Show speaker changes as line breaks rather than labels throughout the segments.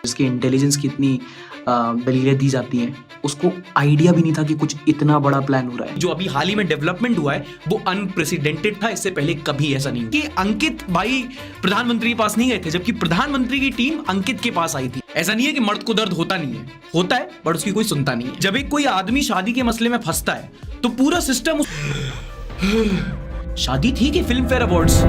इसकी इंटेलिजेंस की इतनी दलीलें दी जाती हैं, उसको आइडिया भी नहीं था कि कुछ इतना बड़ा प्लान हो रहा है।
जो अभी हाल ही में डेवलपमेंट हुआ है वो अनप्रेसिडेंटेड था, इससे पहले कभी ऐसा नहीं कि अंकित भाई प्रधानमंत्री के पास नहीं गए थे, जबकि प्रधानमंत्री की टीम अंकित के पास आई थी। ऐसा नहीं है कि मर्द को दर्द होता नहीं है, होता है बट उसकी कोई सुनता नहीं है। जब एक कोई आदमी शादी के मसले में फंसता है तो पूरा सिस्टम शादी थी कि फिल्म फेयर अवार्ड्स।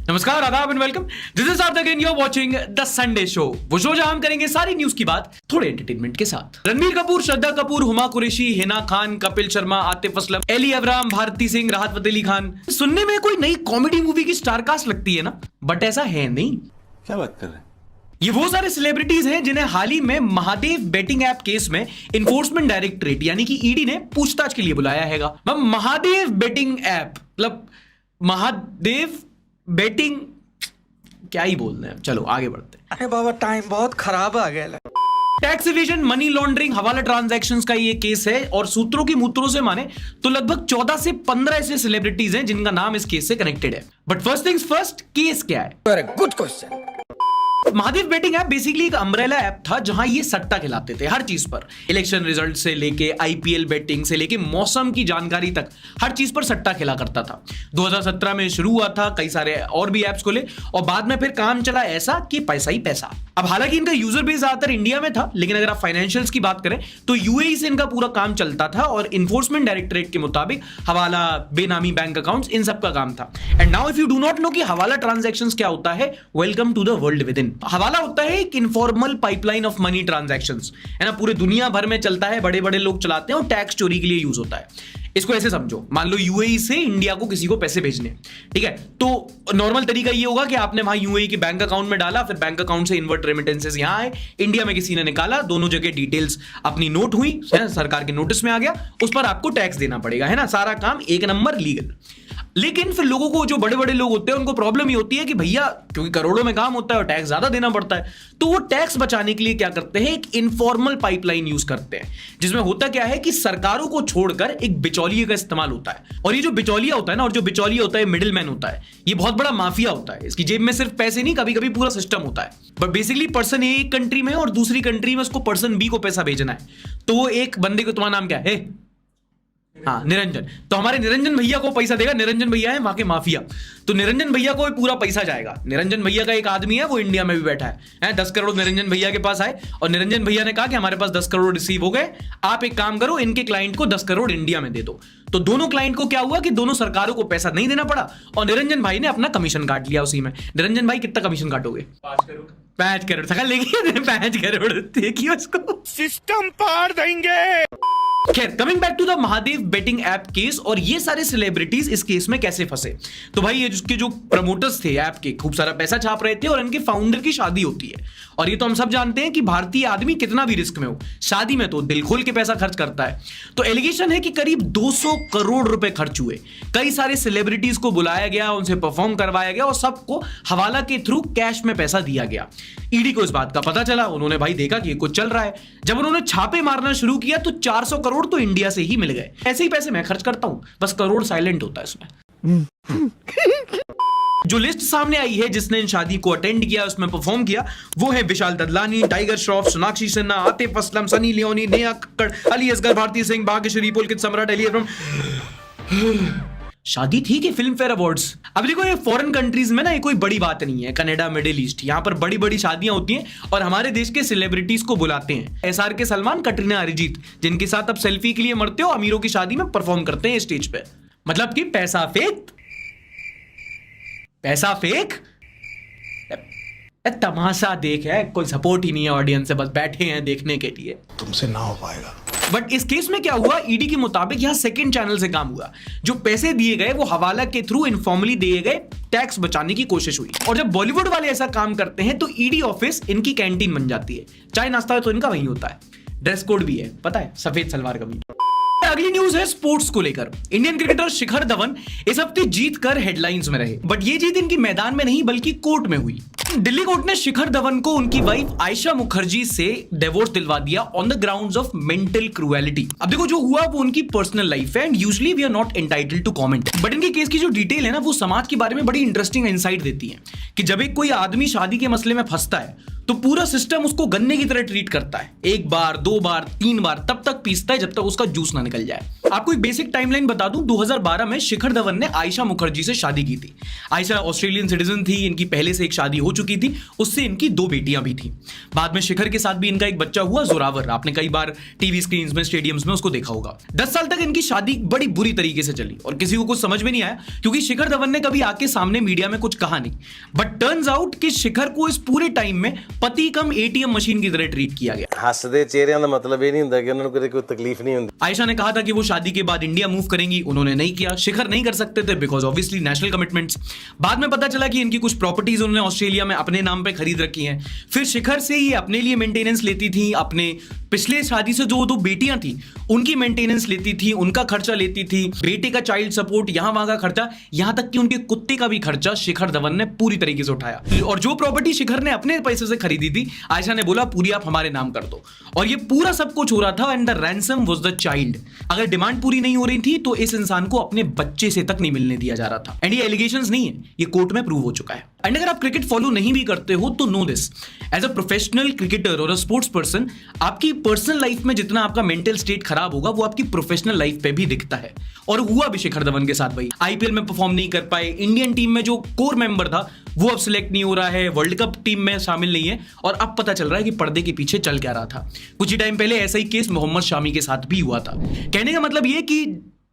नमस्कार, आदाब and welcome. This is Sarthak and you are watching the Sunday show, वो शो जहां हम करेंगे सारी न्यूज की बात थोड़े एंटरटेनमेंट के साथ। रणबीर कपूर, श्रद्धा कपूर, हुमा कुरैशी, हिना खान, कपिल शर्मा, आतिफ असलम, एली अब्राहम, भारती सिंह, राहत फतेह अली खान। सुनने में कोई नई कॉमेडी मूवी की स्टारकास्ट लगती है ना, बट ऐसा है नहीं।
क्या बात कर रहे हैं?
ये वो सारे सेलिब्रिटीज हैं जिन्हें हाल ही में महादेव बेटिंग ऐप केस में इन्फोर्समेंट डायरेक्टरेट यानी कि ईडी ने पूछताछ के लिए बुलाया हैगा। महादेव बेटिंग ऐप मतलब महादेव बेटिंग, क्या ही बोल रहे हैं, चलो आगे बढ़ते हैं।
अरे बाबा टाइम बहुत खराब आ गया।
टैक्स इवेजन, मनी लॉन्ड्रिंग, हवाला ट्रांजैक्शंस का ये केस है और सूत्रों की मूत्रों से माने तो लगभग 14 से 15 ऐसे सेलिब्रिटीज हैं जिनका नाम इस केस से कनेक्टेड है। But first things first, case क्या है?
Very good question.
Mahadev betting app basically एक अम्ब्रेला ऐप था जहां ये सट्टा खिलाते थे हर चीज पर। इलेक्शन रिजल्ट से लेके आईपीएल बेटिंग से लेके मौसम की जानकारी तक हर चीज पर सट्टा खिला करता था। 2017 में शुरू हुआ था, कई सारे और भी ऐप्स खोले और बाद में फिर काम चला ऐसा कि पैसा ही पैसा। अब हालांकि इनका यूजर बेस ज्यादातर इंडिया में था, लेकिन अगर आप फाइनेंशियल्स की बात करें तो यूएई से इनका पूरा काम चलता था और इन्फोर्समेंट डायरेक्टरेट के मुताबिक हवाला, बेनामी बैंक अकाउंट्स, इन सब का काम था। And now if you do not know कि हवाला ट्रांजैक्शंस क्या होता है, welcome to the world within. Hawala होता है एक informal pipeline of money transactions, है ना, पूरे दुनिया भर में चलता है, बड़े बड़े लोग चलाते हैं और टैक्स चोरी के लिए यूज होता है। इसको ऐसे समझो, मान लो यूएई से इंडिया को किसी को पैसे भेजने, ठीक है, तो नॉर्मल तरीका ये होगा कि आपने वहां यूएई के बैंक अकाउंट में डाला, फिर बैंक अकाउंट से इनवर्ट रेमिटेंसेस यहां आए, इंडिया में किसी ने निकाला, दोनों जगह डिटेल्स अपनी नोट हुई, सरकार के नोटिस में आ गया, उस पर आपको टैक्स देना पड़ेगा, है ना, सारा काम एक नंबर लीगल। लेकिन फिर लोगों को, जो बड़े बड़े लोग होते हैं, उनको प्रॉब्लम ये होती है कि भैया क्योंकि करोड़ों में काम होता है और टैक्स ज्यादा देना पड़ता है, तो वो टैक्स बचाने के लिए क्या करते हैं, एक इनफॉर्मल पाइपलाइन यूज करते हैं, जिसमें होता क्या है कि सरकारों को छोड़कर एक बिचौलिए का इस्तेमाल होता है। और ये जो बिचौलिया होता है ना, और जो बिचौलिया होता है, मिडिल मैन होता है, ये बहुत बड़ा माफिया होता है। इसकी जेब में सिर्फ पैसे नहीं, कभी कभी पूरा सिस्टम होता है। बट बेसिकली पर्सन ए एक कंट्री में है और दूसरी कंट्री में उसको पर्सन बी को पैसा भेजना है, तो वो एक बंदे को, तुम्हारा नाम क्या है? हाँ, निरंजन। तो हमारे निरंजन भैया को पैसा देगा, निरंजन भैया है वहां के माफिया, तो निरंजन भैया को पूरा पैसा जाएगा। निरंजन भैया का एक आदमी है, वो इंडिया में भी बैठा है, 10 करोड़ निरंजन भैया के पास आए और निरंजन भैया ने कहा कि हमारे पास 10 करोड़ रिसीव हो गए, आप एक काम करो, इनके क्लाइंट को 10 करोड़ इंडिया में दे दो। तो दोनों क्लाइंट को क्या हुआ कि दोनों सरकारों को पैसा नहीं देना पड़ा और निरंजन भाई ने अपना कमीशन काट लिया उसी में। निरंजन भाई कितना कमीशन काटोगे? 5 करोड़। सका लेगी 5 करोड़, देखिए उसको
सिस्टम पार देंगे।
खैर, coming back to the Mahadev betting app case, और ये सारे सेलिब्रिटीज इस केस में कैसे फंसे। तो भाई ये जिसके जो प्रमोटर्स थे ऐप के, खूब सारा पैसा छाप रहे थे और इनके फाउंडर की शादी होती है। और ये तो हम सब जानते हैं कि भारतीय आदमी कितना भी रिस्क में हो, शादी में तो दिल खोल के पैसा खर्च करता है। तो एलिगेशन है कि करीब 200 करोड़ रुपए खर्च हुए, कई सारे सेलिब्रिटीज को बुलाया गया, उनसे परफॉर्म करवाया गया और सबको हवाला के थ्रू कैश में पैसा दिया गया। ईडी को इस बात का पता चला, उन्होंने भाई देखा कि कुछ चल रहा है। जब उन्होंने छापे मारना शुरू किया तो 400 करोड़ तो इंडिया से ही मिल गए। ऐसे ही पैसे मैं खर्च करता हूं, बस करोड़ साइलेंट होता है इसमें। जो लिस्ट सामने आई है जिसने इन शादी को अटेंड किया, उसमें परफॉर्म किया, वो है Vishal Dadlani, tiger Shroff, Sonakshi Sinha, Atif Aslam, Sunny Leone, Neha Kakkar, Ali Asghar, Bharti Singh, Bhagyashree, Pulkit Samrat, Eli Abraham. शादी थी कि फिल्म फेयर अवार्ड्स। अब देखो, ये फॉरेन कंट्रीज में ना ये कोई बड़ी बात नहीं है, कनाडा, मिडिल ईस्ट, यहां पर बड़ी बड़ी शादियां होती हैं और हमारे देश के सेलिब्रिटीज को बुलाते हैं। एसआर के सलमान, कटरीना, अरिजीत, जिनके साथ आप सेल्फी के लिए मरते हो, अमीरों की शादी में परफॉर्म करते हैं स्टेज पे। मतलब कि पैसा फेक, पैसा फेक, तमाशा देख है, कोई सपोर्ट ही नहीं है ऑडियंस से, बस बैठे हैं देखने के लिए।
तुमसे ना हो पाएगा।
बट इस केस में क्या हुआ, ईडी के मुताबिक यहां सेकंड चैनल से काम हुआ। जो पैसे दिए गए वो हवाला के थ्रू इनफॉर्मली दिए गए, टैक्स बचाने की कोशिश हुई। और जब बॉलीवुड वाले ऐसा काम करते हैं तो ईडी ऑफिस इनकी कैंटीन बन जाती है, चाय नाश्ता तो इनका वहीं होता है, ड्रेस कोड भी है, पता है, सफेद सलवार कमीज। अगली न्यूज है स्पोर्ट्स को लेकर। इंडियन क्रिकेटर शिखर धवन इस हफ्ते जीत कर हेडलाइंस में रहे, बट ये जीत इनकी मैदान में नहीं बल्कि कोर्ट में हुई। दिल्ली कोर्ट ने शिखर धवन को उनकी वाइफ आयशा मुखर्जी से डिवोर्स दिलवा दिया on the grounds of mental cruelty. अब देखो जो हुआ वो उनकी पर्सनल लाइफ है and usually we are not entitled to comment, but इनके केस की जो डिटेल है ना वो समाज के बारे में बड़ी इंटरेस्टिंग इंसाइट देती है कि जब एक कोई आदमी शादी के मसले में फंसता है तो पूरा सिस्टम उसको गन्ने की तरह ट्रीट करता है, एक बार, दो बार, तीन बार, तब तक पीसता है जब तक उसका जूस ना निकल जाए। आपको एक बेसिक टाइमलाइन बता दूं, 2012 में शिखर धवन ने आयशा मुखर्जी से शादी की थी। आयशा ऑस्ट्रेलियन सिटीजन थी, इनकी पहले से एक शादी हो चुकी थी, उससे इनकी 2 बेटियां भी थी। बाद में शिखर के साथ भी इनका एक बच्चा हुआ, जोरावर। आपने कई बार टीवी स्क्रीन में, स्टेडियम्स में उसको देखा होगा। 10 साल तक इनकी शादी बड़ी बुरी तरीके से चली और किसी को कुछ समझ में नहीं आया क्योंकि शिखर धवन ने कभी आके सामने मीडिया में कुछ कहा नहीं। बट टर्न्स आउट कि शिखर को इस पूरे टाइम में पति कम एटीएम मशीन की तरह ट्रीट किया गया।
हसदे चेहरिਆਂ ਦਾ मतलब ਇਹ ਨਹੀਂ ਹੁੰਦਾ ਕਿ ਉਹਨਾਂ ਨੂੰ कोई तकलीफ नहीं होती।
आयशा ने कहा था कि वो शादी के बाद इंडिया मूव करेंगी, उन्होंने नहीं किया। शिखर नहीं कर सकते थे बिकॉज ऑब्वियसली नेशनल कमिटमेंट्स। बाद में पता चला कि इनकी कुछ प्रॉपर्टीज उन्होंने ऑस्ट्रेलिया में अपने नाम पे खरीद रखी हैं। फिर शिखर से ये अपने लिए मेंटेनेंस लेती थी, अपने पिछले शादी से जो 2 बेटियां थी उनकी मेंटेनेंस लेती थी, उनका खर्चा लेती थी, बेटे का चाइल्ड सपोर्ट, यहां वहां का खर्चा, यहां तक कि उनके कुत्ते का भी खर्चा शिखर धवन ने पूरी तरीके से उठाया। और जो प्रॉपर्टी शिखर ने अपने पैसे से खरीदी थी, आयशा ने बोला पूरी आप हमारे नाम कर दो। और ये पूरा सब कुछ हो रहा था and the ransom was the child. अगर डिमांड पूरी नहीं हो रही थी तो इस इंसान को अपने बच्चे से तक नहीं मिलने दिया जा रहा था। एंड ये एलिगेशंस नहीं है, ये कोर्ट में प्रूव हो चुका है। एंड अगर आप क्रिकेट फॉलो नहीं भी करते हो तो know this, as a professional cricketer और अ स्पोर्ट्स पर्सन, आपकी पर्सनल लाइफ में जितना आपका मेंटल स्टेट खराब होगा वो आपकी प्रोफेशनल लाइफ पे भी दिखता है। और हुआ भी शिखर धवन के साथ भाई। आईपीएल में परफॉर्म नहीं कर पाए, इंडियन टीम में जो कोर मेंबर था वो अब सिलेक्ट नहीं हो रहा है, वर्ल्ड कप टीम में शामिल नहीं है, और अब पता चल रहा है कि पर्दे के पीछे चल क्या रहा था। कुछ ही टाइम पहले ऐसा ही केस मोहम्मद शामी के साथ भी हुआ था। कहने का मतलब ये कि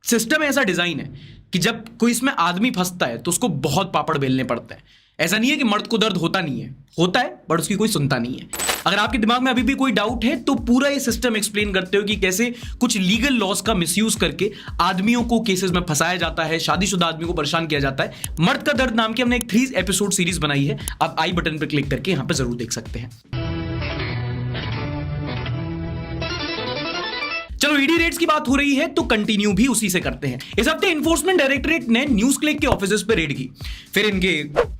सिस्टम ऐसा डिजाइन है कि जब कोई इसमें आदमी फंसता है तो उसको बहुत पापड़ बेलने पड़ते हैं। ऐसा नहीं है कि मर्द को दर्द होता नहीं है, होता है बट उसकी कोई सुनता नहीं है। अगर आपके दिमाग में अभी भी कोई डाउट है तो पूरा ये सिस्टम एक्सप्लेन करते हो कि कैसे कुछ लीगल लॉस का मिसयूज करके आदमियों को केसेस में फंसाया जाता है, शादीशुदा आदमी को परेशान किया जाता है। मर्द का दर्द नाम की हमने एक 3 एपिसोड सीरीज बनाई है, आप आई बटन पर क्लिक करके यहां पर जरूर देख सकते हैं। चलो ईडी रेड्स की बात हो रही है तो कंटिन्यू भी उसी से करते हैं। इस हफ्ते एनफोर्समेंट डायरेक्टरेट ने न्यूज क्लिक के ऑफिसेस पे रेड की, फिर इनके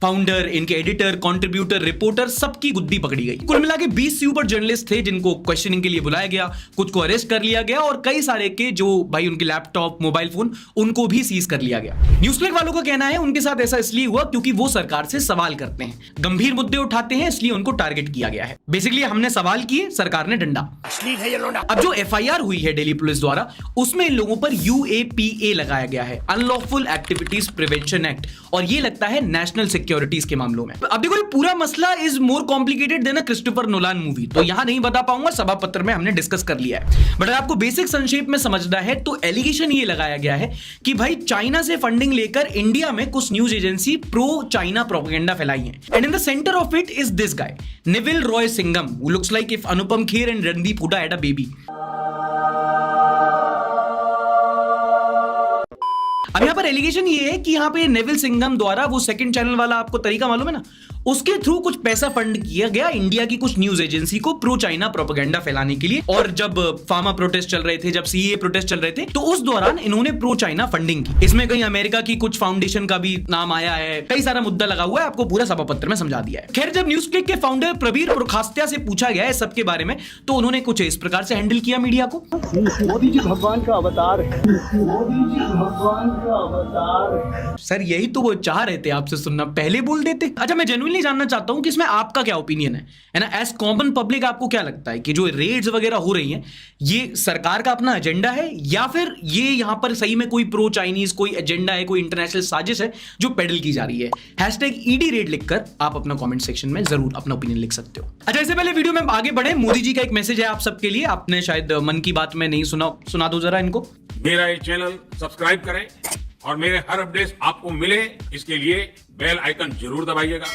फाउंडर, इनके एडिटर, कंट्रीब्यूटर, रिपोर्टर, सबकी गुद्दी पकड़ी गई। कुल मिला के 20 से ऊपर जर्नलिस्ट थे जिनको क्वेश्चनिंग के लिए बुलाया गया, कुछ को अरेस्ट कर लिया गया और कई सारे के जो भाई उनके लैपटॉप, मोबाइल फोन, उनको भी सीज कर लिया गया। न्यूज क्लिक वालों का कहना है उनके साथ ऐसा इसलिए हुआ क्योंकि वो सरकार से सवाल करते हैं, गंभीर मुद्दे उठाते हैं, इसलिए उनको टारगेट किया गया है। बेसिकली हमने सवाल किए, सरकार ने डंडा। अब जो एफआईआर हुई है दिल्ली पुलिस द्वारा, उसमें इन लोगों पर यूएपीए लगाया गया है, अनलॉफुल एक्टिविटीज प्रिवेंशन एक्ट, और ये लगता है नेशनल सिक्योरिटीज के मामलों में। अब देखो ये पूरा मसला is more complicated then a Christopher Nolan movie, तो यहां नहीं बता पाऊंगा, सभा पत्र में हमने डिस्कस कर लिया है। बट अगर आपको बेसिक संक्षेप में समझना है तो एलिगेशन ये लगाया गया है कि भाई चाइना से फंडिंग लेकर इंडिया में कुछ news agency pro China propaganda फैलाई है। And in the centre of it is this guy Neville Roy Singham, who looks like if Anupam Kher and Randeep Hooda had a baby. अब यहां पर एलिगेशन ये है कि यहां पे नेविल सिंघम द्वारा वो सेकंड चैनल वाला, आपको तरीका मालूम है ना, उसके थ्रू कुछ पैसा फंड किया गया इंडिया की कुछ न्यूज एजेंसी को प्रो चाइना प्रोपेगेंडा फैलाने के लिए। और जब फार्मा प्रोटेस्ट चल रहे थे, जब सीए प्रोटेस्ट चल रहे थे, तो उस दौरान इन्होंने प्रो चाइना फंडिंग की। इसमें कहीं अमेरिका की कुछ फाउंडेशन का भी नाम आया है, कई सारा मुद्दा लगा हुआ है, आपको पूरा सभा पत्र में समझा दिया है। खैर, जब न्यूज क्लिक के फाउंडर प्रवीर पुरखास्त्या से पूछा गया है सबके बारे में, तो उन्होंने कुछ इस प्रकार से हैंडल किया मीडिया को।
मोदी जी भगवान का अवतार है, मोदी जी भगवान का अवतार है।
सर यही तो वो चाह रहे थे आपसे सुनना, पहले बोल देते। अच्छा, मैं जेन्युइनली जानना चाहता हूं कि इसमें आपका क्या ओपिनियन है ना, एज कॉमन पब्लिक आपको क्या लगता है कि जो रेड्स वगैरह हो रही हैं ये सरकार का अपना एजेंडा है या फिर ये यहां पर सही में कोई प्रो चाइनीज कोई एजेंडा है, कोई इंटरनेशनल साजिश है जो पेडल की जा रही है? #ED रेड लिखकर आप अपना कमेंट सेक्शन में जरूर अपना ओपिनियन लिख सकते हो। अच्छा, इससे पहले वीडियो में आगे बढ़े, मोदी जी का एक मैसेज है आप सबके लिए, आपने शायद मन की बात में नहीं सुना दो जरा इनको।
मेरा ये चैनल सब्सक्राइब करें और मेरे हर अपडेट आपको मिले, इसके लिए बेल आइकन जरूर दबाइएगा।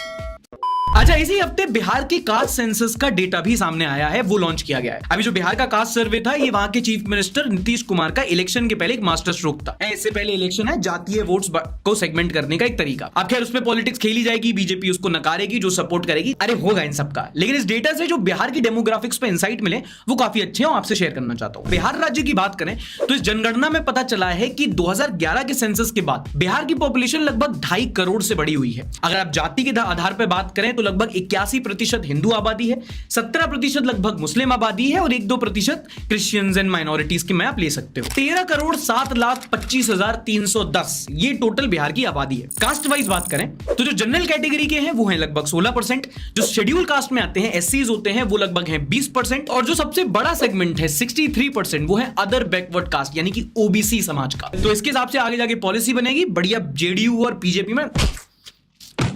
अच्छा, इसी हफ्ते बिहार के कास्ट सेंसस का डेटा भी सामने आया है, वो लॉन्च किया गया है। अभी जो बिहार का कास्ट सर्वे था, ये वहां के चीफ मिनिस्टर नीतीश कुमार का इलेक्शन के पहले एक मास्टर स्ट्रोक था। इससे पहले इलेक्शन है जातीय वोट्स को सेगमेंट करने का एक तरीका। अब खैर उसमें पॉलिटिक्स खेली जाएगी, बीजेपी उसको नकारेगी, जो सपोर्ट करेगी, अरे होगा इन सबका। लेकिन इस डेटा से जो बिहार की डेमोग्राफिक्स पे इंसाइट मिले वो काफी अच्छे हैं, आपसे शेयर करना चाहता हूं। बिहार राज्य की बात करें तो इस जनगणना में पता चला है कि 2011 के सेंसस के बाद बिहार की पॉपुलेशन लगभग 2.5 करोड़ से बढ़ी हुई है। अगर आप जाति के आधार पर बात करें तो लगभग 81% हिंदू आबादी है, 17% लगभग मुस्लिम आबादी है और 1-2% क्रिश्चियंस एंड माइनॉरिटीज की मैप ले सकते हो। 13,07,25,310 ये टोटल बिहार की आबादी है। कास्ट वाइज बात करें तो जो जनरल कैटेगरी के हैं वो हैं लगभग 16%, जो शेड्यूल कास्ट में आते हैं एससीज होते हैं वो लगभग हैं 20%, और जो सबसे बड़ा सेगमेंट है 63% वो है अदर बैकवर्ड कास्ट यानी कि ओबीसी समाज का। तो इसके हिसाब से आगे जाके पॉलिसी बनेगी बढ़िया जेडीयू और बीजेपी में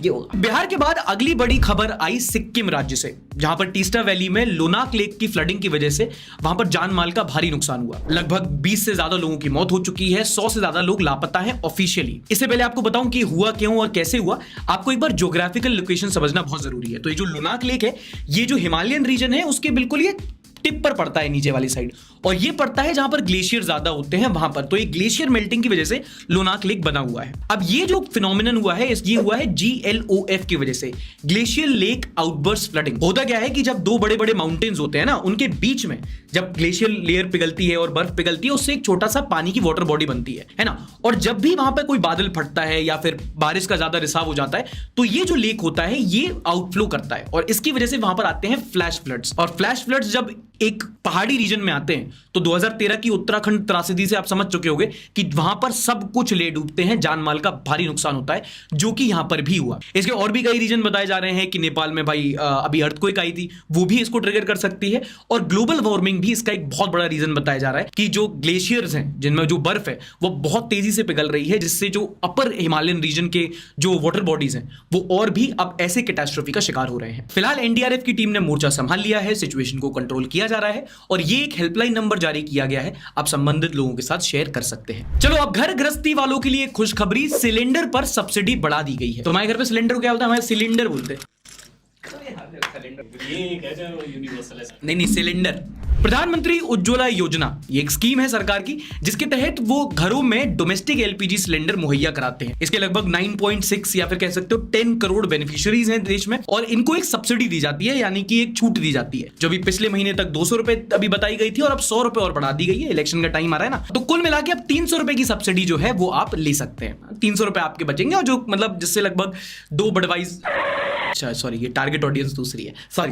ये होगा। बिहार के बाद अगली बड़ी खबर आई सिक्किम राज्य से, जहां पर टीस्टा वैली में लोनाक लेक की फ्लडिंग की वजह से वहां पर जान माल का भारी नुकसान हुआ। लगभग 20 से ज्यादा लोगों की मौत हो चुकी है, 100 से ज्यादा लोग लापता हैं ऑफिशियली। इससे पहले आपको बताऊं कि हुआ क्यों और कैसे हुआ, आपको एक बार ज्योग्राफिकल लोकेशन समझना बहुत जरूरी है। तो ये जो लोनाक लेक है ये जो हिमालयन रीजन है उसके बिल्कुल ये टिप पर पड़ता है नीचे वाली साइड, और ये पड़ता है जहां पर ग्लेशियर ज्यादा होते हैं वहां पर। तो ये ग्लेशियर मेल्टिंग की वजह से लोनाक लेक बना हुआ है। अब ये जो फिनोमिनन हुआ है ये हुआ है GLOF की वजह से, ग्लेशियर लेक आउटबर्स्ट फ्लडिंग। होता क्या है कि जब दो बड़े बड़े माउंटेन्स होते हैं ना उनके बीच में जब ग्लेशियर लेयर पिघलती है और बर्फ पिघलती है उससे एक छोटा सा पानी की वाटर बॉडी बनती है ना, और जब भी वहां पर कोई बादल फटता है या फिर बारिश का ज्यादा रिसाव हो जाता है तो ये जो लेक होता है ये आउटफ्लो करता है और इसकी वजह से वहां पर आते हैं फ्लैश फ्लड्स। और फ्लैश फ्लड्स जब एक पहाड़ी रीजन में आते हैं तो 2013 की उत्तराखंड त्रासदी से आप समझ चुके होंगे कि वहां पर सब कुछ ले डूबते हैं, जान माल का भारी नुकसान होता है, जो कि यहां पर भी हुआ। इसके और भी कई रीजन बताए जा रहे हैं कि नेपाल में भाई अभी अर्थक्वेक आई थी, वो भी इसको ट्रिगर कर सकती है, और ग्लोबल वार्मिंग भी इसका एक बहुत बड़ा रीजन बताया जा रहा है कि जो ग्लेशियर्स हैं जिनमें जो बर्फ है वो बहुत तेजी से पिघल रही है, जिससे जो अपर हिमालयन रीजन के जो वाटर बॉडीज हैं वो और भी अब ऐसे कैटास्ट्रोफी का शिकार हो रहे हैं। फिलहाल एनडीआरएफ की टीम ने मोर्चा संभाल लिया है, सिचुएशन को कंट्रोल किया जा रहा है और ये एक हेल्पलाइन नंबर जारी किया गया है, आप संबंधित लोगों के साथ शेयर कर सकते हैं। चलो अब घर गृहस्थी वालों के लिए खुशखबरी, सिलेंडर पर सब्सिडी बढ़ा दी गई है। तो हमारे घर पे सिलेंडर को क्या बोलते हैं, हमारे सिलेंडर बोलते हैं। नहीं सिलेंडर। प्रधानमंत्री उज्ज्वला योजना ये एक स्कीम है सरकार की जिसके तहत वो घरों में डोमेस्टिक एलपीजी सिलेंडर मुहैया कराते हैं। इसके लगभग 9.6 या फिर कह सकते हो 10 करोड़ बेनिफिशियरीज हैं देश में, और इनको एक सब्सिडी दी जाती है यानी कि एक छूट दी जाती है, जो भी पिछले महीने तक 200 रुपए अभी बताई गई थी और अब 100 रुपए और बढ़ा दी गई है। इलेक्शन का टाइम आ रहा है ना, तो कुल मिला के अब 300 रुपए की सब्सिडी जो है वो आप ले सकते हैं। 300 रुपए आपके बचेंगे, और जो मतलब जिससे लगभग 2 बडवाइज, अच्छा सॉरी ये टारगेट ऑडियंस दूसरी है, सॉरी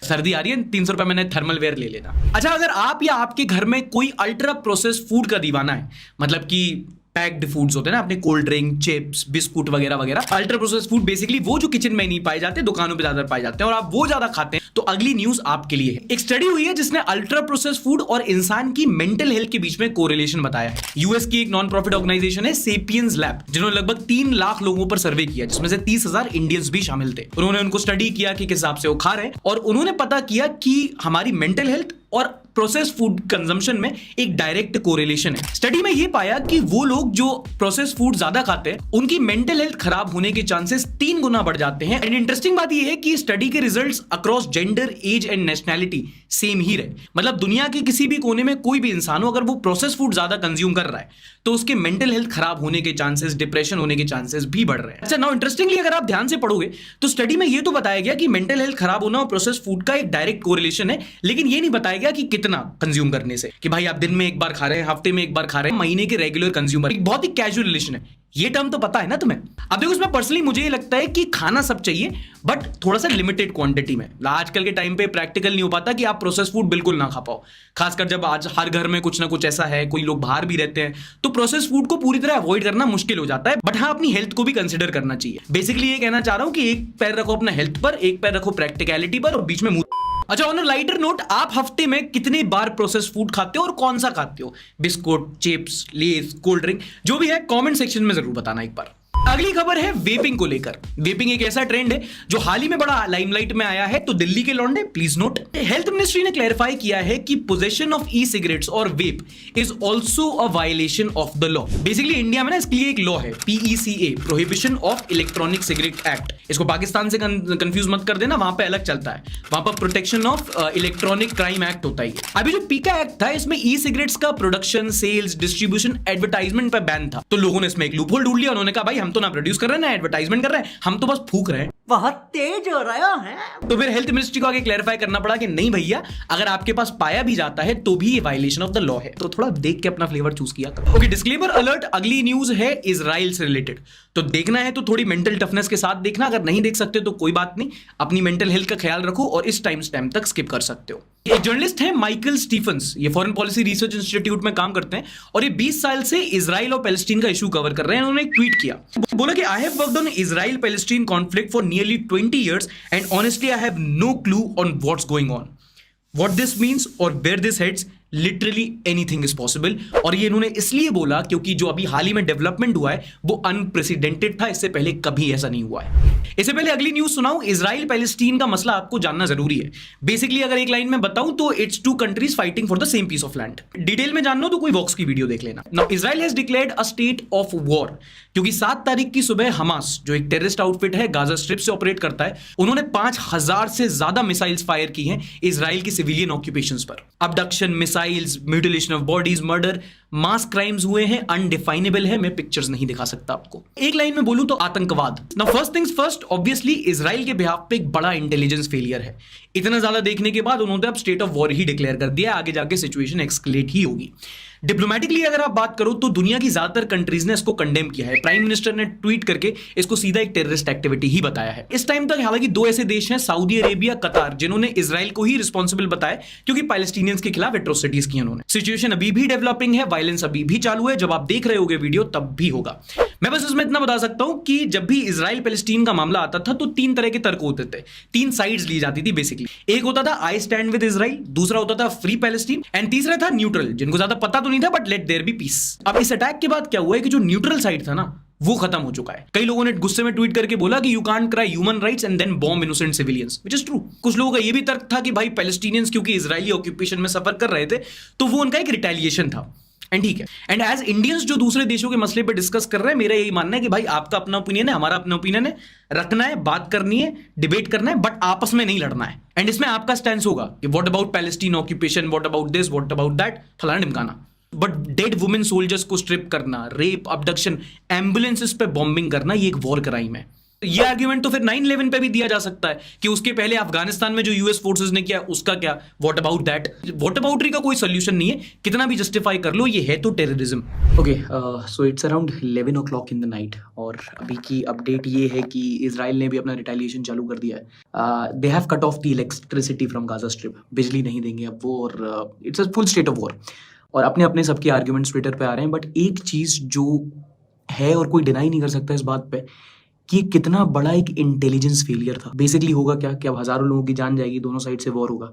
सर्दी आ रही है, 300 रुपए मैंने थर्मल वेयर ले लेना। अच्छा अगर आप या आपके घर में कोई अल्ट्रा प्रोसेस फूड का दीवाना है, मतलब कि पैक्ड फूड्स होते हैं ना अपने, कोल्ड ड्रिंक, चिप्स, बिस्कुट वगैरह वगैरह, अल्ट्रा प्रोसेस फूड बेसिकली वो जो किचन में नहीं पाए जाते, दुकानों पे ज्यादा पाए जाते हैं और आप वो ज्यादा खाते हैं, तो अगली न्यूज आपके लिए है। एक स्टडी हुई है जिसने अल्ट्रा प्रोसेस फूड और इंसान की मेंटल हेल्थ के बीच में कोरिलेशन बताया है। यूएस की एक नॉन प्रॉफिट ऑर्गेनाइजेशन है सेपियंस लैब, जिन्होंने लगभग 3 लाख लोगों पर सर्वे किया जिसमें से 30,000 इंडियंस भी शामिल थे। उन्होंने उनको स्टडी किया कि किस हिसाब से वो खा रहे हैं, और उन्होंने पता किया कि हमारी मेंटल हेल्थ और प्रोसेस फूड कंजम्पशन में एक डायरेक्ट कोरिलेशन है। स्टडी में यह पाया कि वो लोग जो प्रोसेस फूड ज्यादा खाते हैं उनकी मेंटल हेल्थ खराब होने के चांसेस 3 गुना बढ़ जाते हैं। एंड इंटरेस्टिंग बात यह है कि स्टडी के results across gender, age and nationality same ही रहे। मतलब दुनिया के किसी भी कोने में कोई भी इंसान हो, अगर वो प्रोसेस फूड ज्यादा कंज्यूम कर रहा है तो उसके मेंटल हेल्थ खराब होने के चांसेस, डिप्रेशन होने के चांसेस भी बढ़ रहे हैं। अच्छा नाउ इंटरेस्टिंगली अगर आप ध्यान से पढ़ोगे तो स्टडी में यह तो बताया गया कि मेंटल हेल्थ खराब होना और प्रोसेस फूड का एक डायरेक्ट कोरिलेशन है, लेकिन यह नहीं बताया गया कि कितना कंज्यूम करने से, कि भाई आप दिन में एक बार खा रहे हैं, हफ्ते में एक बार खा रहे हैं, महीने के रेगुलर कंज्यूमर। एक बहुत ही कैजुअल रिलेशन है, ये टर्म तो पता है ना तुम्हें। अब देखो इसमें पर्सनली मुझे ये लगता है कि खाना सब चाहिए बट थोड़ा सा लिमिटेड क्वांटिटी में। आजकल के टाइम पे प्रैक्टिकल नहीं हो पाता कि आप प्रोसेस फूड बिल्कुल ना खा पाओ, खासकर जब आज हर घर में कुछ ना कुछ ऐसा है, कोई लोग बाहर भी रहते हैं, तो प्रोसेस फूड को पूरी तरह अवॉइड करना मुश्किल हो जाता है। बट हाँ अपनी हेल्थ को भी कंसिडर करना चाहिए। बेसिकली ये कहना चाह रहा हूं कि एक पैर रखो अपना हेल्थ पर, एक पैर रखो प्रैक्टिकलिटी पर, और बीच में मुंह। अच्छा ऑन अ लाइटर नोट, आप हफ्ते में कितने बार प्रोसेस फूड खाते हो और कौन सा खाते हो? बिस्कुट, चिप्स, लेज, कोल्ड ड्रिंक, जो भी है कमेंट सेक्शन में जरूर बताना एक बार। अगली खबर है वेपिंग को लेकर। वेपिंग एक ऐसा ट्रेंड है जो हाल ही में बड़ा लाइमलाइट में आया है, तो दिल्ली के लौंडे प्लीज नोट। हेल्थ मिनिस्ट्री ने क्लैरिफाई किया है कि पोजेशन ऑफ ई सिगरेट्स और vape is also a violation of the law. Basically India में ना इसके लिए एक लॉ है, PECA, prohibition of electronic cigarette act. इसको पाकिस्तान से कंफ्यूज मत कर देना, वहां पे अलग चलता है, वहां पर protection of electronic crime act होता है। अभी जो पीका एक्ट था इसमें ई सिगरेट्स का प्रोडक्शन, सेल्स, डिस्ट्रीब्यूशन, एडवर्टाइजमेंट पर बैन था, तो लोगों ने इसमें एक लूपहोल ढूंढ लिया। उन्होंने कहा भाई हम तो ना प्रोड्यूस कर रहे हैं ना एडवर्टाइजमेंट कर रहे हैं, हम तो बस फूक रहे हैं।
बहुत तेज हो रहा है।
तो फिर हेल्थ मिनिस्ट्री को आगे क्लैरिफाई करना पड़ा कि नहीं भैया, अगर आपके पास पाया भी जाता है तो भी ये वायलेशन ऑफ द लॉ है। तो थोड़ा देख के अपना फ्लेवर चूज किया करो। ओके, डिस्क्लेमर अलर्ट, अगली न्यूज है इजराइल से रिलेटेड। तो देखना है तो थोड़ी मेंटल टफनेस के साथ देखना, अगर नहीं देख सकते तो कोई बात नहीं, अपनी मेंटल हेल्थ का ख्याल रखो और इस टाइम स्टैम्प तक स्किप कर सकते हो। एक जर्नलिस्ट है माइकल स्टीफन्स, ये फॉरेन पॉलिसी रिसर्च इंस्टीट्यूट में काम करते हैं और ये 20 साल से इजराइल और पैलेस्टीन का इशू कवर कर रहे हैं। उन्होंने एक ट्वीट किया, बोला कि I have worked on Israel Palestine conflict for nearly 20 years and honestly I have no clue on what's going on. What this means or where this heads, literally anything is possible. और ये इन्होंने इसलिए बोला क्योंकि जो अभी हाल ही में development हुआ है वो अनप्रेसिडेंटेड था, इससे पहले कभी ऐसा नहीं हुआ है। इससे पहले अगली न्यूज सुनाऊं, इजराइल पैलेस्टीन का मसला आपको जानना जरूरी है। बेसिकली अगर एक लाइन में बताऊं तो it's two countries fighting for the same piece of land. Detail में जानना हो तो कोई वॉक्स की वीडियो देख लेना। Now Israel has declared a state of war क्योंकि 7 तारीख की सुबह हमास, जो एक टेररिस्ट आउटफिट है, गाजा स्ट्रिप से ऑपरेट करता है, उन्होंने 5000 से ज्यादा मिसाइल्स फायर की हैं इजराइल की सिविलियन ऑक्यूपेशंस पर। Abduction, missiles, mutilation of bodies, murder, mass crimes हुए हैं, अनडिफाइनेबल है, मैं पिक्चर्स नहीं दिखा सकता आपको। एक लाइन में बोलूं तो आतंकवाद। Now first things first, obviously Israel के बिहाफ पे एक बड़ा इंटेलिजेंस फेलियर है। इतना ज्यादा देखने के बाद उन्होंने अब state of war he declare कर दिया, आगे जाके सिचुएशन एक्सक्लेट ही होगी। डिप्लोमेटिकली अगर आप बात करो तो दुनिया की ज्यादातर कंट्रीज ने इसको कंडेम किया है। प्राइम मिनिस्टर ने ट्वीट करके इसको सीधा एक टेररिस्ट एक्टिविटी ही बताया है। इस टाइम तक हालांकि 2 ऐसे देश हैं, सऊदी अरेबिया, कतार, जिन्होंने इजराइल को ही रिस्पॉन्सिबल बताया क्योंकि पैलेस्टीनियंस के खिलाफ एट्रोसिटीज की उन्होंने। सिचुएशन अभी भी डेवलपिंग है, वायलेंस अभी भी चालू है, जब आप देख रहे होगे वीडियो तब भी होगा। मैं बस इसमें इतना बता सकता हूं कि जब भी इजराइल पैलेस्टीन का मामला आता था तो 3 तरह के तर्क होते थे, 3 साइड्स ली जाती थी बेसिकली। एक होता था आई स्टैंड विद इजराइल, दूसरा होता था फ्री पैलेस्टीन एंड तीसरा था न्यूट्रल, जिनको ज्यादा पता तो नहीं था but let there be peace. अब इस अटैक के बाद क्या हुआ है कि जो न्यूट्रल साइड था ना वो खत्म हो चुका है। कई लोगों ने गुस्से में ट्वीट करके बोला कि you can't cry human rights and then bomb innocent civilians, which is true. कुछ लोगों का ये भी तर्क था कि भाई पैलेस्टीनियंस क्योंकि इजरायली ऑक्यूपेशन में सफर कर रहे थे तो वो उनका एक रिटेलिएशन था। एंड ठीक है, एंड एज इंडियंस जो दूसरे देशों के मसले पे डिस्कस कर रहे हैं, मेरा यही मानना है कि भाई आपका अपना ओपिनियन है, हमारा अपना ओपिनियन है, रखना है, बात करनी है, डिबेट करना है, बट आपस में नहीं लड़ना है। एंड इसमें आपका स्टैंड होगा कि what about Palestine occupation, what about this, what about that, फलाना ढिमकाना। बट डेड वुमेन सोल्जर्स को स्ट्रिप करना, रेप, अबडक्शन, एम्बुलेंसेस पे बॉम्बिंग करना, ये एक वॉर क्राइम है। ये आर्ग्यूमेंट तो फिर 9/11 पे भी दिया जा सकता है कि उसके पहले अफगानिस्तान में जो यूएस फोर्सेस ने किया उसका क्या, व्हाट अबाउट दैट। व्हाट अबाउटरी का कोई सोल्यूशन नहीं है, कितना भी जस्टिफाई कर लो, ये है तो terrorism.
Okay, so it's around 11 o'clock in the night और अभी की अपडेट ये है कि इजराइल ने भी अपना रिटेलिएशन चालू कर दिया है। They have cut off the electricity from Gaza strip, बिजली नहीं देंगे अब वो, और it's a full state of war. और अपने अपने सबके आर्ग्यूमेंट्स ट्विटर पे आ रहे हैं, बट एक चीज़ जो है और कोई डिनाई नहीं कर सकता इस बात पे कि कितना बड़ा एक इंटेलिजेंस फेलियर था। बेसिकली होगा क्या कि अब हज़ारों लोगों की जान जाएगी, दोनों साइड से वॉर होगा,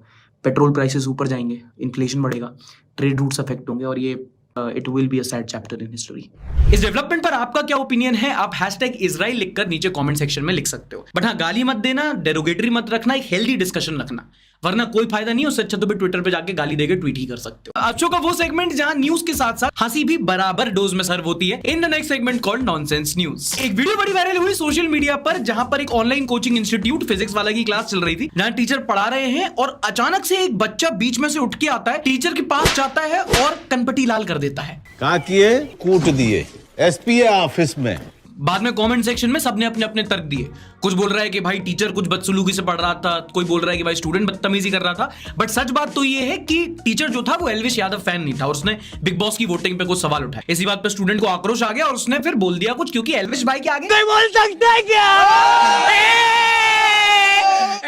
पेट्रोल प्राइसेस ऊपर जाएंगे, इन्फ्लेशन बढ़ेगा, ट्रेड रूट्स अफेक्ट होंगे और ये it will be a sad chapter in history.
इस डेवलपमेंट पर आपका क्या ओपिनियन है, आप #इजराइल लिखकर नीचे कमेंट सेक्शन में लिख सकते हो। बट हाँ, गाली मत देना, डेरोगेटरी मत रखना, एक हेल्दी डिस्कशन रखना, वरना कोई फायदा नहीं। उससे अच्छा तो भी ट्विटर पे जाके गाली देकर ट्वीट ही कर सकते हो। आज का वो सेगमेंट जहां न्यूज के साथ साथ हंसी भी बराबर डोज में सर्व होती है, in the next segment called nonsense news. एक वीडियो बड़ी वायरल हुई सोशल मीडिया पर, जहां पर एक ऑनलाइन कोचिंग इंस्टीट्यूट फिजिक्स वाला की क्लास चल रही थी, जहां टीचर पढ़ा रहे हैं और अचानक से एक बच्चा बीच में से उठ के आता है, टीचर के पास जाता है और कनपटी लाल कर देता है।
कहा किए, कूट दिए एसपी ऑफिस में।
बाद में कमेंट सेक्शन में सबने अपने अपने तर्क दिए। कुछ बोल रहा है कि भाई टीचर कुछ बदसलूकी से पढ़ रहा था, कोई बोल रहा है कि भाई स्टूडेंट बदतमीजी कर रहा था। बट सच बात तो ये है कि टीचर जो था वो एल्विश यादव फैन नहीं था और उसने बिग बॉस की वोटिंग पे कुछ सवाल उठाए। इसी बात पे स्टूडेंट को आक्रोश आ गया और उसने फिर बोल दिया कुछ, क्योंकि एल्विश भाई के आगे कोई बोल सकता है क्या?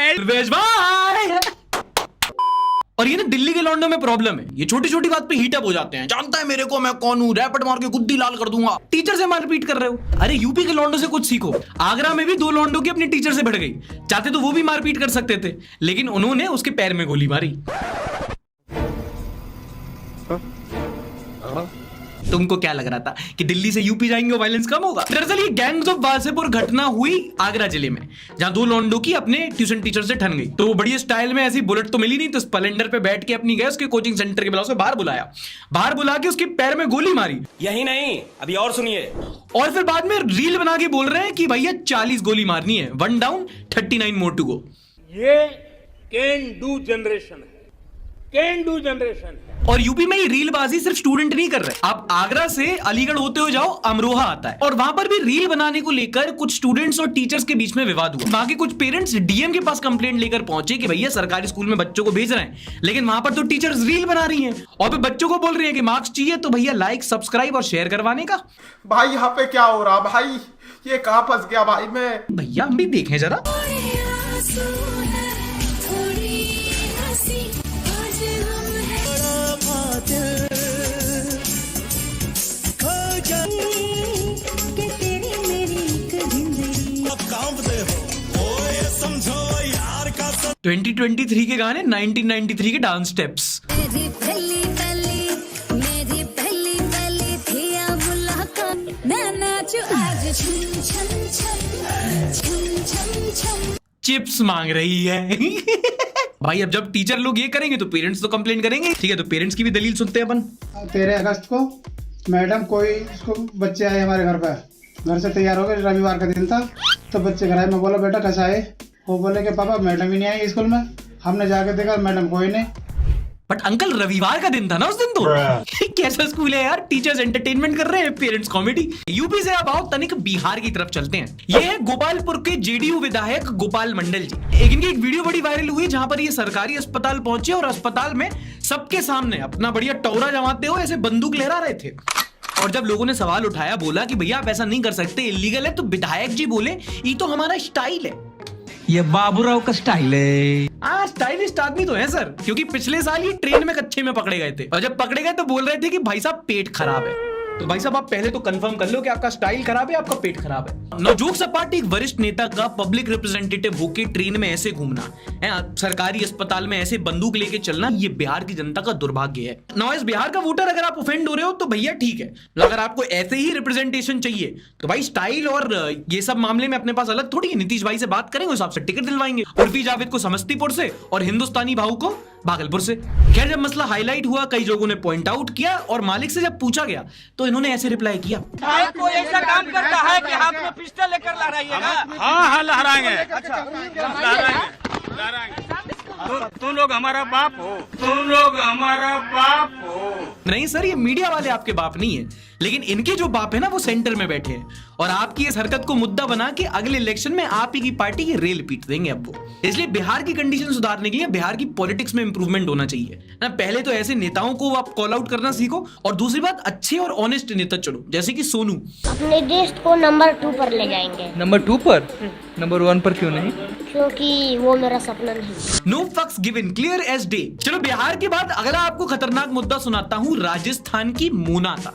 एल्विश भाई। और ये ना दिल्ली के लौंडों में प्रॉब्लम है, ये छोटी छोटी बात पे हीट अप हो जाते हैं। जानता है मेरे को, मैं कौन हूं, रैपट मार के गुद्दी लाल कर दूंगा। टीचर से मारपीट कर रहे हो, अरे यूपी के लौंडों से कुछ सीखो। आगरा में भी 2 लौंडों की अपनी टीचर से भिड़ गई, चाहते तो वो भी मारपीट कर सकते थे, लेकिन उन्होंने उसके पैर में गोली मारी। तुमको क्या लग रहा था कि दिल्ली से यूपी जाएंगे वायलेंस कम होगा? दरअसल ये गैंग्स ऑफ वासेपुर घटना हुई आगरा जिले में, जहां 2 लौंडों की अपने ट्यूशन टीचर से ठन गई। तो वो बढ़िया स्टाइल में, ऐसी बुलेट तो मिली नहीं, तो स्प्लेंडर पे बैठ के अपनी गए उसके कोचिंग सेंटर के बुलाओ से बाहर बुलाया, बाहर बुला के उसके पैर में गोली मारी।
यही नहीं, अभी और सुनिए।
और फिर बाद में रील बना के बोल रहे हैं कि भैया 40 गोली मारनी है, 1 डाउन 39 मोर टू गो।
ये कैन डू जनरेशन है,
कैन डू जनरेशन है।
और यूपी में ये रीलबाजी सिर्फ स्टूडेंट नहीं कर रहे। आप आगरा से अलीगढ़ होते हुए जाओ, अमरोहा आता है, और वहां पर भी रील बनाने को लेकर कुछ स्टूडेंट्स और टीचर्स के बीच में विवाद हुआ। वहां के कुछ पेरेंट्स डीएम के पास कंप्लेंट लेकर पहुंचे कि भैया सरकारी स्कूल में बच्चों को भेज रहे हैं, लेकिन वहां पर तो टीचर्स रील बना रही हैं और फिर बच्चों को बोल रही हैं कि मार्क्स चाहिए तो भैया लाइक, सब्सक्राइब और शेयर करवाने का।
भाई यहाँ पे क्या हो रहा भाई, ये कहाँ फंस गया भाई मैं।
भैया हम भी देखें जरा। 2023 के गाने, 1993 के डांस स्टेप्स।
मेरी पहली थी मुलाकात, मैं नाचू आज छम छम छम छम छम छम।
चिप्स मांग रही है। भाई अब जब टीचर लोग ये करेंगे तो पेरेंट्स तो कंप्लेन करेंगे। ठीक है, तो पेरेंट्स की भी दलील सुनते हैं अपन।
13 अगस्त को मैडम कोई बच्चे आए हमारे घर पे, घर से तैयार हो गए, रविवार का दिन था, तो बच्चे घर आए। मैं बोला बेटा कैसा है, वो बोले कि पापा मैडम ही नहीं आई स्कूल में। हमने जाके देखा मैडम कोई नहीं।
बट अंकल रविवार का दिन था ना उस दिन तो। कैसा स्कूल है यार, टीचर्स एंटरटेनमेंट कर रहे हैं, पेरेंट्स कॉमेडी। यूपी से अब आओ तनिक बिहार की तरफ चलते हैं। ये है गोपालपुर के जेडीयू विधायक गोपाल मंडल जी। इनकी एक वीडियो बड़ी वायरल हुई जहां पर ये सरकारी अस्पताल पहुंचे और अस्पताल में सबके सामने अपना बढ़िया टौरा जमाते हुए ऐसे बंदूक लहरा रहे थे। और जब लोगों ने सवाल उठाया, बोला कि भैया आप ऐसा नहीं कर सकते, इलीगल है, तो विधायक जी बोले ये तो हमारा स्टाइल है,
ये बाबूराव का स्टाइल है।
हाँ, स्टाइलिस्ट आदमी तो है सर, क्योंकि पिछले साल ये ट्रेन में कच्चे में पकड़े गए थे और जब पकड़े गए तो बोल रहे थे कि भाई साहब पेट खराब है। तो भाई साहब आप पहले तो कंफर्म कर लो कि आपका स्टाइल खराब है, आपका पेट खराब है। नवजोत सपाटी एक वरिष्ठ नेता का पब्लिक रिप्रेजेंटेटिव होकर ट्रेन में ऐसे घूमना है, सरकारी अस्पताल में ऐसे बंदूक लेके चलना, ये बिहार की जनता का दुर्भाग्य है। नौ इस बिहार का वोटर अगर आप ऑफेंड हो रहे हो तो भैया ठीक है, अगर आपको ऐसे ही रिप्रेजेंटेशन चाहिए तो भाई स्टाइल और ये सब मामले में अपने पास अलग थोड़ी है। नीतीश भाई से बात करेंगे, उस हिसाब से टिकट दिलवाएंगे। उर्फी जावेद को समस्तीपुर से और हिंदुस्तानी भाऊ को भागलपुर से। खैर जब मसला हाईलाइट हुआ, कई लोगों ने पॉइंट आउट किया और मालिक से जब पूछा गया तो इन्होंने ऐसे रिप्लाई किया,
कोई ऐसा काम करता है कि हाथ में पिस्टल लेकर लहराइएगा?
हाँ लहराएंगे। अच्छा लहराएंगे। तुम लोग हमारा बाप हो, तुम लोग हमारा बाप हो।
नहीं सर, ये मीडिया वाले आपके बाप नहीं है, लेकिन इनके जो बाप है ना वो सेंटर में बैठे हैं और आपकी इस हरकत को मुद्दा बना के अगले इलेक्शन में आप ही की पार्टी की रेल पीट देंगे अब वो। इसलिए बिहार की कंडीशन सुधारने के लिए बिहार की पॉलिटिक्स में इंप्रूवमेंट होना चाहिए ना। पहले तो ऐसे नेताओं को आप कॉल आउट करना सीखो और दूसरी बात अच्छे और ऑनेस्ट नेता चुनो, जैसे कि सोनू।
अपने देश को नंबर 2 पर ले जाएंगे।
नंबर 2 पर? नंबर 1 पर क्यों नहीं?
क्योंकि वो मेरा सपना नहीं।
नो फक्स गिवन, क्लियर एज डे। चलो बिहार के बाद अगला आपको खतरनाक मुद्दा सुनाता हूं, राजस्थान की मोना का।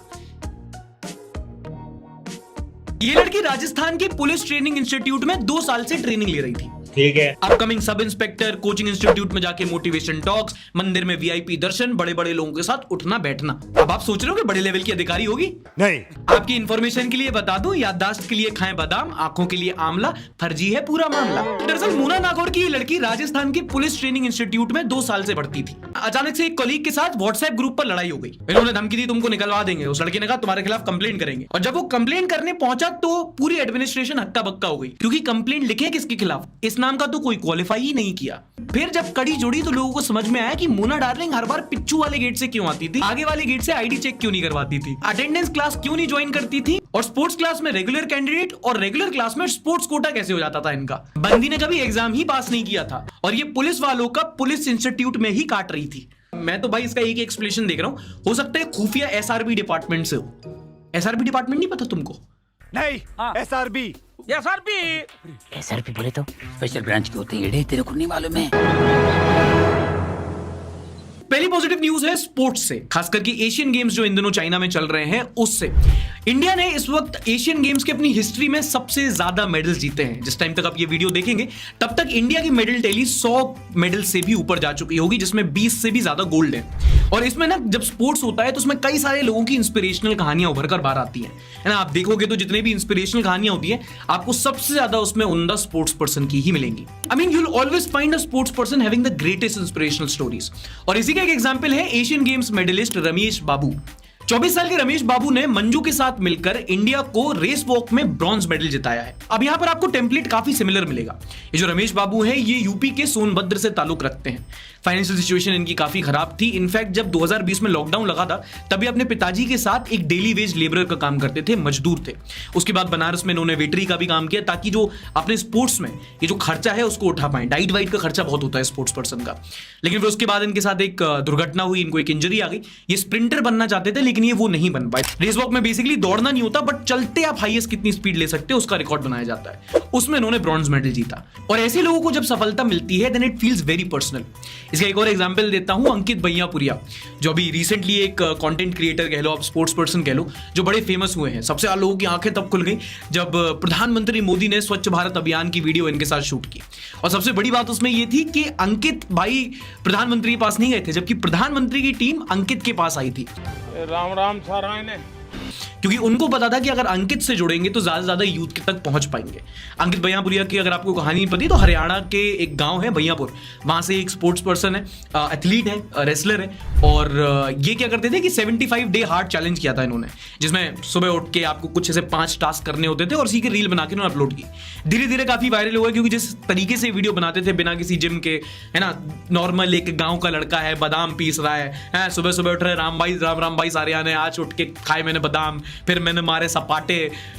ये लड़की राजस्थान के पुलिस ट्रेनिंग इंस्टीट्यूट में 2 साल से ट्रेनिंग ले रही थी।
ठीक है।
Upcoming sub inspector, coaching institute में जाके मोटिवेशन टॉक्स, मंदिर में वीआईपी दर्शन, बड़े बड़े लोगों के साथ उठना बैठना। अब आप सोच रहे हो कि बड़े लेवल की अधिकारी होगी?
नहीं।
आपकी इंफॉर्मेशन के लिए बता दूं, याददाश्त के लिए खाएं बादाम, आंखों के लिए आंवला, फर्जी है पूरा मामला। दरअसल मोना नागौर की ये लड़की राजस्थान के पुलिस ट्रेनिंग इंस्टीट्यूट में 2 साल से पढ़ती थी। अचानक से एक कलीग के साथ व्हाट्सएप ग्रुप पर लड़ाई हो गई। इन्होंने धमकी दी तुमको निकलवा देंगे। उस लड़के ने कहा तुम्हारे खिलाफ कंप्लेंट करेंगे। और जब वो कंप्लेंट करने पहुंचा तो पूरी एडमिनिस्ट्रेशन हक्का बक्का हो गई, क्योंकि कंप्लेंट लिखे किसके खिलाफ, इस नाम का तो कोई क्वालिफाई ही नहीं किया। फिर जब कड़ी जुड़ी तो लोगों को समझ में आया कि मोना डार्लिंग हर बार पिच्चू वाले गेट से क्यों आती थी, आगे वाले गेट से आईडी चेक क्यों नहीं करवाती थी, अटेंडेंस क्लास क्यों नहीं ज्वाइन करती थी, और स्पोर्ट्स क्लास में रेगुलर कैंडिडेट और रेगुलर क्लास में स्पोर्ट्स कोटा कैसे हो जाता था इनका। बंदी ने कभी एग्जाम ही पास नहीं किया था और ये पुलिस वालों का पुलिस इंस्टीट्यूट में ही काट रही थी। मैं तो भाई इसका एक एक्सप्लेनेशन देख रहा हूं, हो सकता है खुफिया एसआरबी डिपार्टमेंट से हो। एसआरबी डिपार्टमेंट नहीं पता तुमको?
नहीं। एसआरबी
बोले तो स्पेशल ब्रांच के होते हैं, तेरे को नहीं मालूम है।
पहली पॉजिटिव न्यूज है स्पोर्ट्स से, खास करके एशियन गेम्स जो इन दिनों चाइना में चल रहे हैं उससे। इंडिया ने इस वक्त एशियन गेम्स की अपनी हिस्ट्री में सबसे ज्यादा मेडल्स जीते हैं। जिस टाइम तक आप ये वीडियो देखेंगे तब तक इंडिया की मेडल टैली 100 मेडल से भी ऊपर जा चुकी होगी, जिसमें 20 से भी ज्यादा गोल्ड है। और इसमें ना जब स्पोर्ट्स होता है तो उसमें कई सारे लोगों की इंस्पिरेशनल कहानियां उभर कर बाहर आती हैं, है ना। आप देखोगे तो जितने भी इंस्पिरेशनल कहानियां होती है आपको सबसे ज्यादा उसमें उम्दा स्पोर्ट्स पर्सन की ही मिलेंगी। I mean you will always find a sports person having the greatest inspirational stories. और इसी का एक एग्जांपल है एशियन गेम्स मेडलिस्ट रमेश बाबू। 24 साल के रमेश बाबू ने मंजू के साथ मिलकर इंडिया को रेस वॉक में ब्रॉन्ज मेडल जिताया है। अब यहां पर आपको टेम्पलेट काफी सिमिलर मिलेगा। ये जो रमेश बाबू हैं ये यूपी के सोनभद्र से ताल्लुक रखते हैं। फाइनेंशियल सिचुएशन इनकी काफी खराब थी। इनफैक्ट जब 2020 में लॉकडाउन लगा था तभी अपने पिताजी के साथ एक डेली वेज लेबरर का काम करते थे, मजदूर थे। उसके बाद बनारस में इन्होंने वेटरी का भी काम किया ताकि जो अपने स्पोर्ट्स में ये जो खर्चा है उसको उठा पाए। डाइट वाइट का खर्चा बहुत होता है स्पोर्ट्स पर्सन का। लेकिन फिर उसके बाद इनके साथ एक दुर्घटना हुई, इनको एक इंजरी आ गई। ये स्प्रिंटर बनना चाहते थे लेकिन ये वो नहीं बन पाए। रेस वॉक में बेसिकली दौड़ना नहीं होता बट चलते आप हाईएस्ट कितनी स्पीड ले सकते हो उसका रिकॉर्ड बनाया जाता है। उसमें इन्होंने ब्रॉन्ज मेडल जीता। और ऐसे लोगों को जब सफलता मिलती है then it feels very personal. इसका एक और एग्जांपल देता हूं, अंकित भैयापुरिया जो अभी रिसेंटली एक कंटेंट क्रिएटर कह लो, आप स्पोर्ट्स पर्सन कह लो, जो बड़े फेमस हुए हैं। सबसे ज्यादा लोगों की आंखें तब खुल गई जब प्रधानमंत्री मोदी ने स्वच्छ भारत अभियान की वीडियो इनके साथ शूट की। और सबसे बड़ी बात उसमें यह थी कि अंकित भाई प्रधानमंत्री के पास नहीं गए थे, जबकि प्रधानमंत्री की टीम अंकित के पास आई थी।
राम राम सारायण,
क्योंकि उनको पता था कि अगर अंकित से जुड़ेंगे तो ज्यादा से ज्यादा यूथ तक पहुंच पाएंगे। अंकित भैयापुरिया की अगर आपको कहानी नहीं पती तो हरियाणा के एक गांव है भैयापुर, वहां से एक स्पोर्ट्स पर्सन है, एथलीट है, रेसलर है। और ये क्या करते थे कि 75 डे हार्ड चैलेंज किया था इन्होंने, जिसमें सुबह उठ के आपको कुछ ऐसे 5 टास्क करने होते थे और इसी की रील बना के उन्होंने अपलोड की। धीरे धीरे काफी वायरल हुआ क्योंकि जिस तरीके से वीडियो बनाते थे बिना किसी जिम के, है ना, नॉर्मल एक गाँव का लड़का है, बादाम पीस रहा है, सुबह सुबह उठ रहे राम भाई सारे आने, आज उठ के खाए मैंने बादाम, फिर मैंने मारे सपाटे,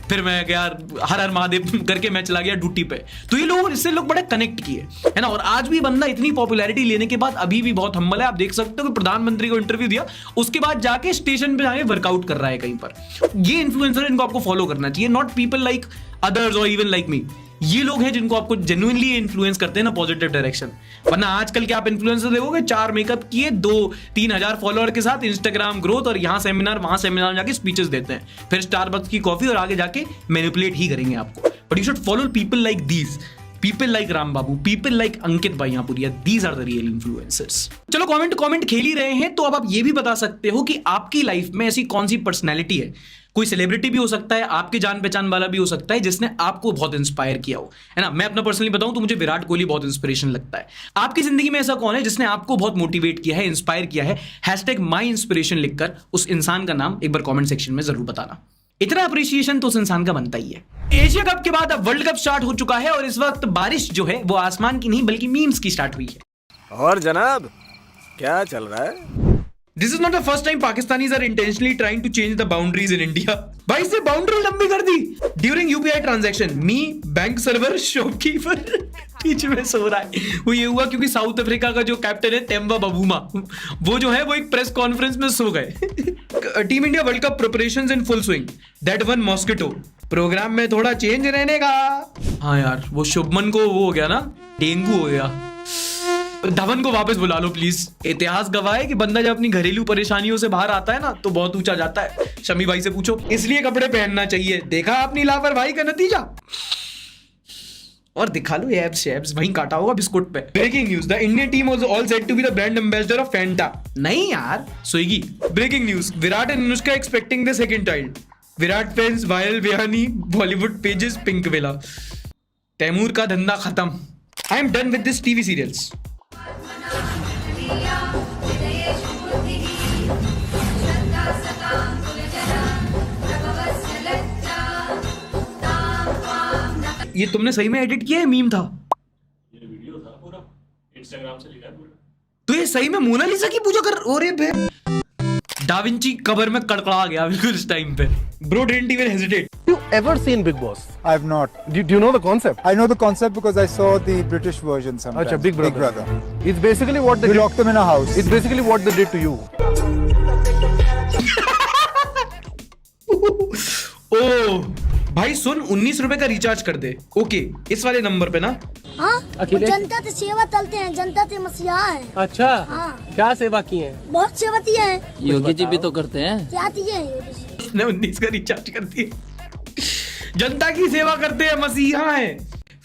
फिर मैं गया हर हर महादेव करके मैं चला गया ड्यूटी पे। तो ये लोग, इससे लोग बड़े कनेक्ट किए, है ना। और आज भी बंदा इतनी पॉपुलैरिटी लेने के बाद अभी भी बहुत हम्बल है। आप देख सकते हो कि प्रधानमंत्री को इंटरव्यू दिया, उसके बाद जाके स्टेशन पे जाके वर्कआउट कर रहा है कहीं पर। ये इन्फ्लुएंसर, इनको आपको फॉलो करना चाहिए, नॉट पीपल लाइक अदर्स और इवन लाइक मी। ये लोग हैं जिनको आपको जेन्युइनली इन्फ्लुएंस करते हैं ना पॉजिटिव डायरेक्शन। वरना आजकल के आप इन्फ्लुएंसर देखोगे 4 मेकअप किए, 2-3 हजार फॉलोअर के साथ इंस्टाग्राम ग्रोथ और यहां सेमिनार वहां सेमिनार जाके स्पीचेस देते हैं, फिर स्टारबक्स की कॉफी और आगे जाके मैनिपुलेट ही करेंगे आपको। But you should follow people like these, people like Ram Babu, people like Ankit Bhaiyapuria, these are the real influencers। चलो कमेंट खेल ही रहे हैं तो अब आप ये भी बता सकते हो कि आपकी लाइफ में ऐसी कौन सी पर्सनैलिटी है, कोई सेलिब्रिटी भी हो सकता है, आपके जान पहचान वाला भी हो सकता है, जिसने आपको बहुत इंस्पायर किया हो, है ना। मैं अपना पर्सनली बताऊं तो मुझे विराट कोहली बहुत इंस्पिरेशन लगता है। आपकी जिंदगी में ऐसा कौन है जिसने आपको बहुत मोटिवेट किया है, इंस्पायर किया है? #myinspiration लिखकर उस इंसान का नाम एक बार कॉमेंट सेक्शन में जरूर बताना। इतना अप्रिसिएशन तो उस इंसान का बनता ही है। एशिया कप के बाद अब वर्ल्ड कप स्टार्ट हो चुका है और इस वक्त बारिश जो है वो आसमान की नहीं बल्कि मीम्स की स्टार्ट हुई है।
और जनाब क्या चल रहा है?
This is not the first time Pakistanis are intentionally trying to change the boundaries in India. भाई से बाउंड्री लंबी कर दी ड्यूरिंग यूपीआई ट्रांजैक्शन। मी बैंक सर्वर शॉपकीपर बीच में सो रहा है। वो ये हुआ क्योंकि साउथ अफ्रीका का जो कैप्टन है तेम्बा बबूमा, वो जो है वो एक प्रेस कॉन्फ्रेंस में सो गए। Team India world cup preparations in full swing, that one mosquito program में थोड़ा चेंज रहने का। हाँ यार, वो शुभमन को वो हो गया ना, डेंगू हो गया। धवन को वापस बुला लो प्लीज। इतिहास गवाह है कि बंदा जब अपनी घरेलू परेशानियों से बाहर आता है ना तो बहुत ऊंचा जाता है। शमी भाई से पूछो, इसलिए कपड़े पहनना चाहिए। देखा अपनी लापरवाही का नतीजा। और दिखा लो एब्स शेब्स, वहीं काटा होगा बिस्कुट पे। Breaking news, the Indian team was all set to be the brand ambassador of Fanta. नहीं यार, Swiggy. Breaking news, Virat and Anushka expecting the second child. Virat fans viral बिहानी, बॉलीवुड पेजेस पिंक वेला। तैमूर का धंधा खत्म। I am done with this TV serials. ये तुमने सही में एडिट किया है? मीम था,
ये वीडियो था पूरा, इंस्टाग्राम से लिखा है पूरा।
तो ये सही में मोनालिसा की पूजा कर। ओरे बे, डाविंची कबर में कड़कड़ा गया बिल्कुल इस टाइम पे। Bro didn't even hesitate.
You ever seen Big Boss?
I've not.
Do you know the concept?
I know the concept because I saw the British version sometimes.
Achha, Big Brother. It's basically what they
You
did.
lock them in a house.
It's basically what they did to you.
ओ भाई सुन, 19 रुपए का recharge कर दे। Okay, इस वाले number पे ना।
हाँ, जनता से सेवा चलते हैं, जनता से मसीहा है।
अच्छा,
हाँ,
क्या सेवा की है?
बहुत सेवा किया है।
योगी जी भी तो करते हैं।
क्या दिए हैं योगी जी?
उसने 19 का रिचार्ज कर दिए। जनता की सेवा करते हैं, मसीहा है।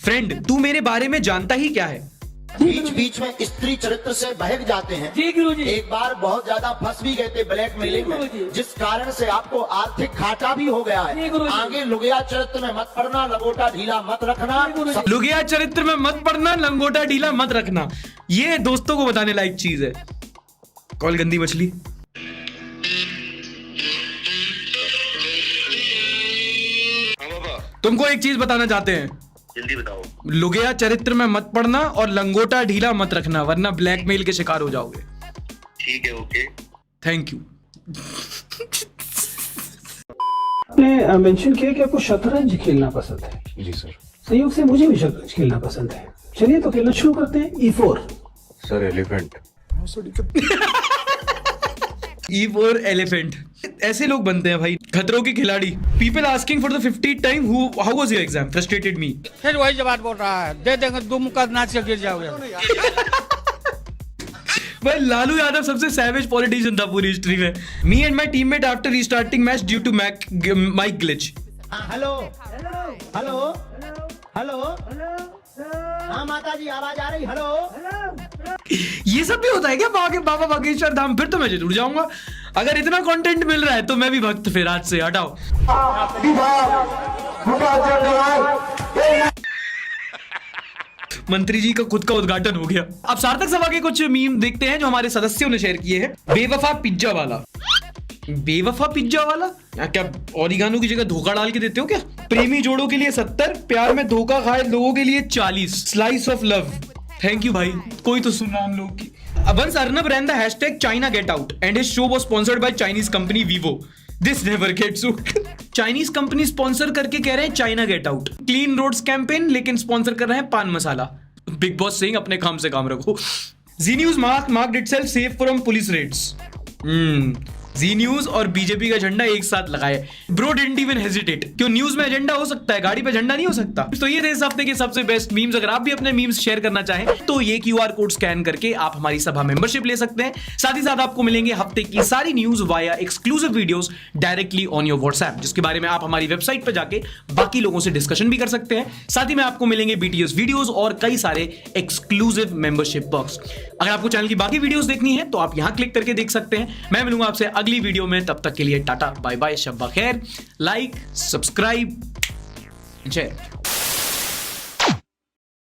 फ्रेंड, तू मेरे बारे में जानता ही क्या है?
बीच बीच में स्त्री चरित्र से बहक जाते हैं।
जी गुरुजी।
एक बार बहुत ज्यादा फंस भी गए थे ब्लैक मेलिंग में, जिस कारण से आपको आर्थिक घाटा भी हो गया है। आगे लुगिया चरित्र में मत पड़ना, लंगोटा ढीला मत रखना।
लुगिया चरित्र में मत पड़ना, लंगोटा ढीला मत रखना। ये दोस्तों को बताने लायक चीज है। कॉल गंदी मछली। तुमको एक चीज बताना चाहते हैं,
जल्दी बताओ।
लुगिया चरित्र में मत पड़ना और लंगोटा ढीला मत रखना, वरना ब्लैकमेल के शिकार हो जाओगे।
ठीक है, ओके।
Thank you.
आपने मेंशन किया कि आपको शतरंज खेलना पसंद है।
जी सर।
संयोग से मुझे भी शतरंज खेलना पसंद है। चलिए तो खेलना शुरू करते हैं। E4
sir elephant.
E4 elephant. ऐसे लोग बनते हैं भाई, खतरों के खिलाड़ी। People asking for the 50th time how was your exam, frustrated me.
फिर वही जवाब बोल रहा है, दे देंगे 2 मुक्का नाच के गिर जाओगे।
भाई लालू यादव सबसे सैवेज पॉलिटिशियन था पूरी हिस्ट्री में। Me and my teammate after restarting match due to mic glitch.
Hello hello hello, हाँ माता जी आवाज आ रही? हेलो,
ये सब भी होता है क्या बाबा बागेश्वर धाम? फिर तो मैं जरूर जाऊंगा। अगर इतना कंटेंट मिल रहा है तो मैं भी भक्त, फिर आज से हटाओ। मंत्री जी का खुद का उद्घाटन हो गया। अब सार्थक सभा के कुछ मीम देखते हैं जो हमारे सदस्यों ने शेयर किए हैं। बेवफा पिज्जा वाला। बेवफा पिज्जा वाला क्या ओरिगानो की जगह धोखा डाल के देते हो क्या? प्रेमी जोड़ों के लिए 70, प्यार में धोखा खाए लोगों के लिए 40। Slice of love. Thank you भाई, कोई तो सुना हम लोग की। Once Arnab ran the hashtag China Get Out and his show was sponsored by Chinese company Vivo. This never gets hooked. Chinese company sponsor करके कह रहे हैं China get out. Clean roads campaign, लेकिन स्पॉन्सर कर रहे हैं पान मसाला। Big boss Singh अपने काम से काम रखो। Zee news marked itself safe from police raids. Zee news और बीजेपी का झंडा एक साथ लगाए। Bro didn't even hesitate. क्यों न्यूज में एजेंडा हो सकता है, गाड़ी पे झंडा नहीं हो सकता? तो ये थे इस हफ्ते के सबसे बेस्ट मीम्स। अगर आप भी अपने मीम्स शेयर करना चाहें तो ये QR कोड स्कैन करके आप हमारी सभा मेंबरशिप ले सकते हैं। साथ ही साथ आपको मिलेंगे हफ्ते की सारी news via exclusive videos directly on your WhatsApp, जिसके बारे में आप हमारी वेबसाइट पर जाके बाकी लोगों से डिस्कशन भी कर सकते हैं। साथ ही में आपको मिलेंगे BTS वीडियोस और कई सारे एक्सक्लूसिव मेंबरशिप बॉक्स। अगर आपको चैनल की बाकी वीडियोस देखनी है तो आप यहां क्लिक करके देख सकते हैं। मैं मिलूंगा आपसे अगली वीडियो में, तब तक के लिए टाटा बाय बाय, शब्बा खैर। Like, subscribe, share.